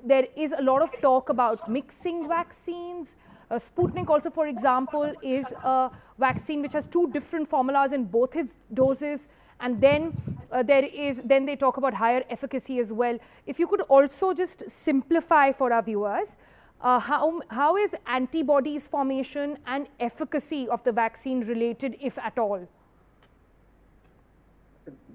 there is a lot of talk about mixing vaccines. Sputnik also, for example, is a vaccine which has two different formulas in both its doses. And then then they talk about higher efficacy as well. If you could also just simplify for our viewers, how is antibodies formation and efficacy of the vaccine related, if at all?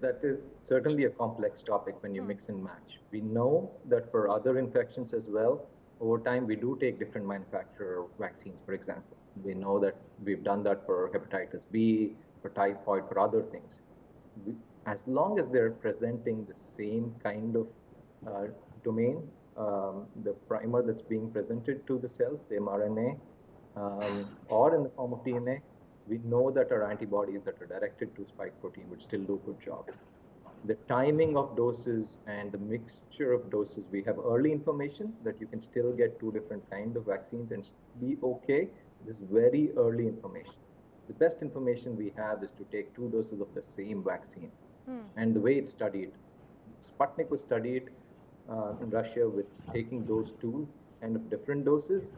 That is certainly a complex topic when you mix and match. We know that for other infections as well, over time we do take different manufacturer vaccines, for example. We know that we've done that for hepatitis B, for typhoid, for other things. As long as they're presenting the same kind of domain, the primer that's being presented to the cells, the mRNA, or in the form of DNA, we know that our antibodies that are directed to spike protein would still do a good job. The timing of doses and the mixture of doses, we have early information that you can still get two different kinds of vaccines and be okay. This is very early information. The best information we have is to take two doses of the same vaccine. And the way it's studied, Sputnik was studied in Russia with taking those two kind of different doses.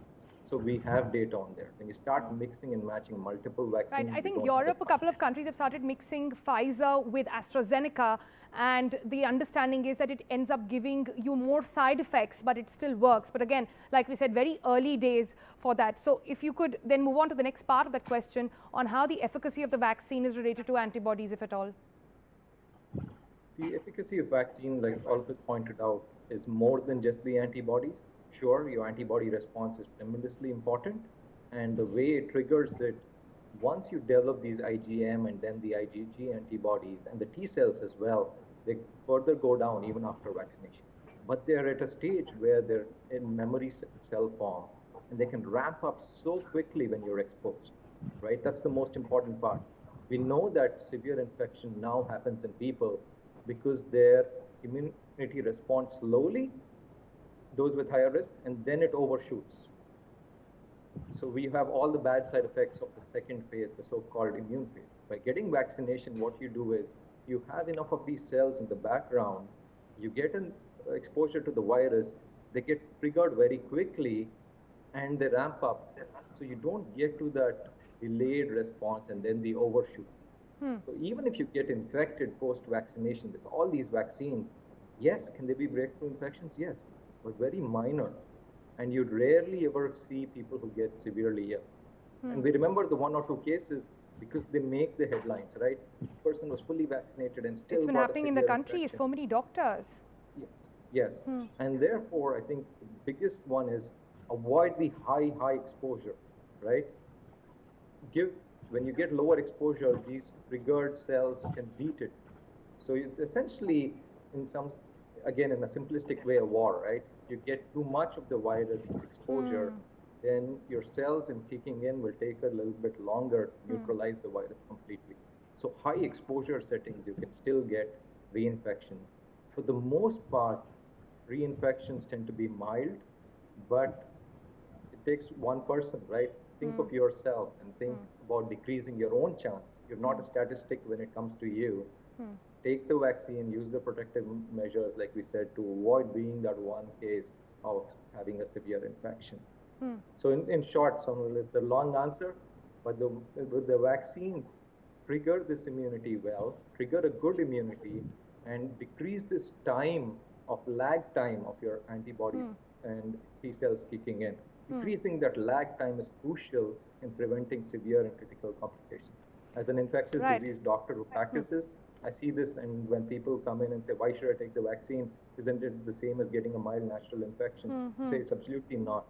So we have data on there. When you start mixing and matching multiple vaccines. Right. I think Europe, a couple of countries have started mixing Pfizer with AstraZeneca, and the understanding is that it ends up giving you more side effects, but it still works. But again, like we said, very early days for that. So if you could then move on to the next part of that question on how the efficacy of the vaccine is related to antibodies, if at all. The efficacy of vaccine, like Alpes pointed out, is more than just the antibodies. Sure, your antibody response is tremendously important, and the way it triggers it, once you develop these IgM and then the IgG antibodies and the T cells as well, they further go down even after vaccination. But they're at a stage where they're in memory cell form, and they can ramp up so quickly when you're exposed, right? That's the most important part. We know that severe infection now happens in people because their immunity responds slowly, those with higher risk, and then it overshoots. So we have all the bad side effects of the second phase, the so-called immune phase. By getting vaccination, what you do is you have enough of these cells in the background, you get an exposure to the virus, they get triggered very quickly, and they ramp up. So you don't get to that delayed response and then the overshoot. So even if you get infected post-vaccination with all these vaccines, yes, can there be breakthrough infections? Yes, but very minor. And you'd rarely ever see people who get severely ill. And we remember the one or two cases because they make the headlines, right? The person was fully vaccinated and still it's been happening in the country, so many doctors. Yes. And therefore, I think the biggest one is avoid the high exposure, right? When you get lower exposure, these triggered cells can beat it. So it's essentially, in a simplistic way, a war, right? You get too much of the virus exposure, then your cells in kicking in will take a little bit longer to neutralize the virus completely. So high exposure settings, you can still get reinfections. For the most part, reinfections tend to be mild, but it takes one person, right? Think of yourself and think about decreasing your own chance. You're not a statistic when it comes to you. Take the vaccine, use the protective measures, like we said, to avoid being that one case of having a severe infection. So in short, Sonal, it's a long answer, but the vaccines trigger this immunity well, trigger a good immunity, and decrease this lag time of your antibodies and T cells kicking in. Decreasing that lag time is crucial in preventing severe and critical complications. As an infectious disease doctor who practices, I see this, and when people come in and say, why should I take the vaccine? Isn't it the same as getting a mild natural infection? I say it's absolutely not.